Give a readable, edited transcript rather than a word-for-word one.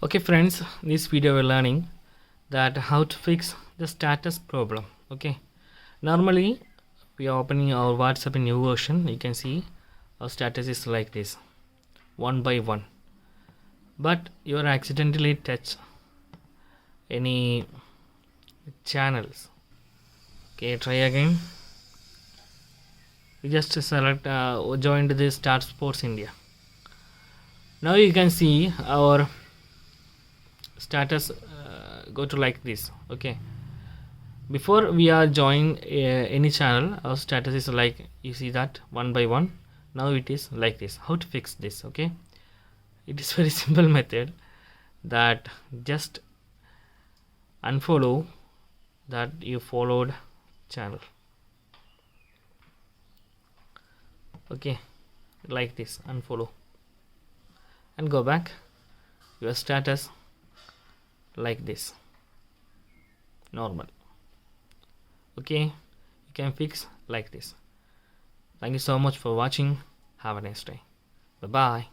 Okay friends, in this video we're learning that how to fix the status problem. Okay, normally we are opening our WhatsApp in new version. You can see our status is like this, one by one, but you are accidentally touch any channels. Okay, try again. We just select join to this Start Sports India. Now you can see our status go to like this. Okay, before we are join any channel, our status is like, you see that, one by one. Now it is like this. How to fix this? Okay, it is very simple method, that just unfollow that you followed channel. Okay, like this, unfollow and go back your status like this, normal. Okay, you can fix like this. Thank you so much for watching. Have a nice day. Bye bye.